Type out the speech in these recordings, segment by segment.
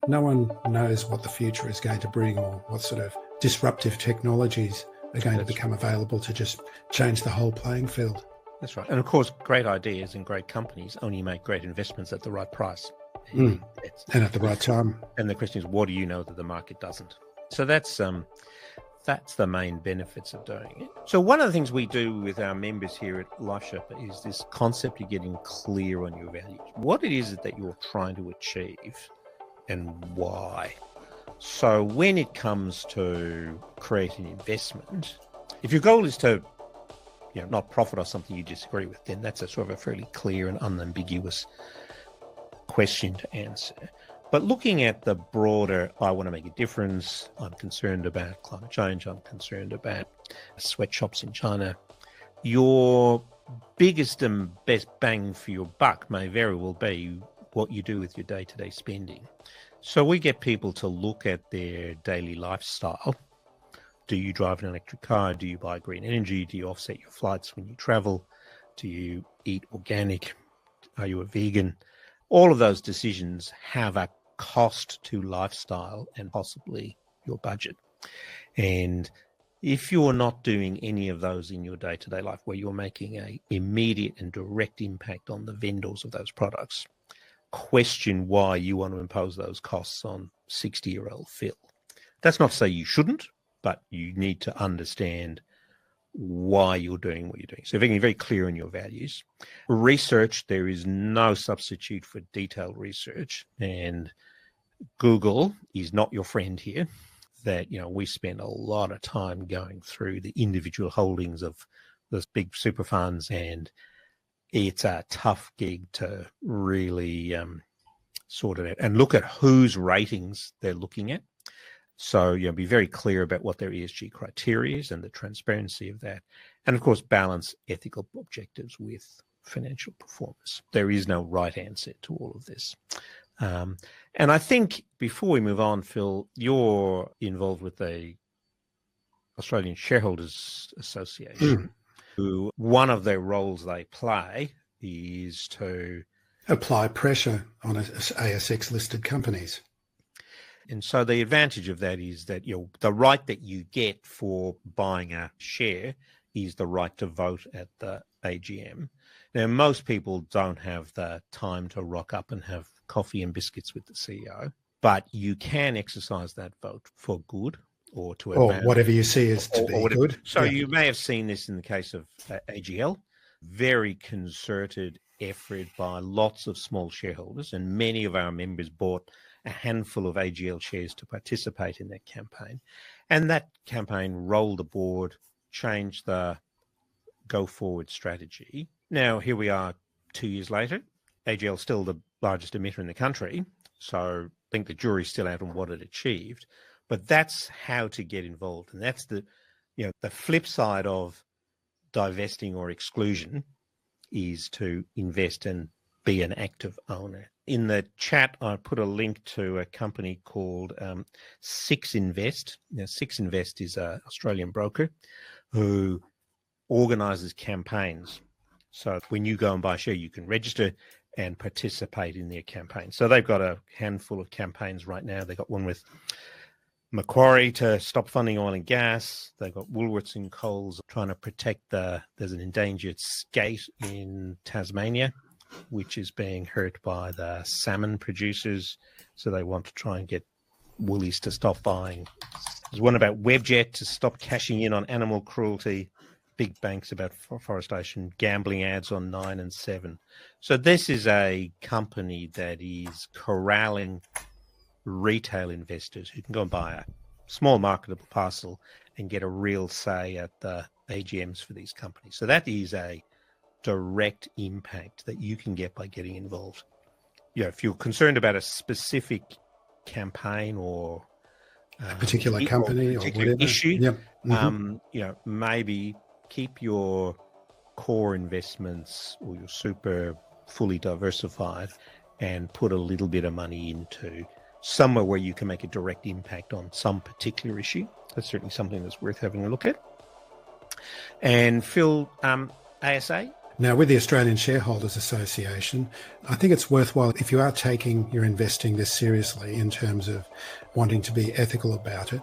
No one knows what the future is going to bring or what sort of disruptive technologies are going to become available to just change the whole playing field. That's right. And of course, great ideas and great companies only make great investments at the right price. And at the right time. And the question is, what do you know that the market doesn't? So that's the main benefits of doing it. So one of the things we do with our members here at LifeSherpa is this concept of getting clear on your values. What it is that you're trying to achieve and why. So when it comes to creating investment, if your goal is to not profit off something you disagree with, then that's a sort of a fairly clear and unambiguous question to answer. But looking at the broader, I want to make a difference, I'm concerned about climate change, I'm concerned about sweatshops in China, your biggest and best bang for your buck may very well be what you do with your day-to-day spending. So we get people to look at their daily lifestyle. Do you drive an electric car? Do you buy green energy? Do you offset your flights when you travel? Do you eat organic? Are you a vegan? All of those decisions have a cost to lifestyle and possibly your budget. And if you're not doing any of those in your day-to-day life where you're making an immediate and direct impact on the vendors of those products, question why you want to impose those costs on 60-year-old Phil. That's not to say you shouldn't, but you need to understand why you're doing what you're doing. So being very clear on your values. Research, there is no substitute for detailed research, and Google is not your friend here. That, we spend a lot of time going through the individual holdings of those big super funds, and it's a tough gig to really sort it out and look at whose ratings they're looking at. So, be very clear about what their ESG criteria is and the transparency of that. And of course, balance ethical objectives with financial performance. There is no right answer to all of this. And I think before we move on, Phil, you're involved with the Australian Shareholders Association, who one of their roles they play is to apply pressure on ASX listed companies. And so the advantage of that is that the right that you get for buying a share is the right to vote at the AGM. Now, most people don't have the time to rock up and have coffee and biscuits with the CEO, but you can exercise that vote for good or to advance, or whatever you see as to be good. So you may have seen this in the case of AGL, very concerted effort by lots of small shareholders, and many of our members bought a handful of AGL shares to participate in that campaign. And that campaign rolled the board, changed the go-forward strategy. Now, here we are 2 years later. AGL is still the largest emitter in the country, so I think the jury's still out on what it achieved. But that's how to get involved. And that's the flip side of divesting or exclusion is to invest and be an active owner. In the chat, I put a link to a company called Six Invest. Now, Six Invest is an Australian broker who organises campaigns. So when you go and buy a share, you can register and participate in their campaign. So they've got a handful of campaigns right now. They've got one with Macquarie to stop funding oil and gas. They've got Woolworths and Coles trying to protect there's an endangered skate in Tasmania, which is being hurt by the salmon producers. So they want to try and get Woolies to stop buying. There's one about Webjet to stop cashing in on animal cruelty. Big banks about forestation, gambling ads on 9 and 7. So this is a company that is corralling retail investors who can go and buy a small marketable parcel and get a real say at the AGMs for these companies. So that is a direct impact that you can get by getting involved. If you're concerned about a specific campaign or a particular company or particular whatever issue, maybe keep your core investments or your super fully diversified and put a little bit of money into somewhere where you can make a direct impact on some particular issue. That's certainly something that's worth having a look at. And Phil, ASA, Now, with the Australian Shareholders Association, I think it's worthwhile, if you are taking your investing this seriously in terms of wanting to be ethical about it,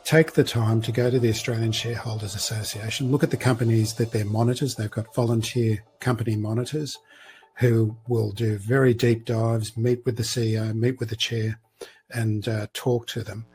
take the time to go to the Australian Shareholders Association, look at the companies that they're monitors. They've got volunteer company monitors who will do very deep dives, meet with the CEO, meet with the chair, and talk to them.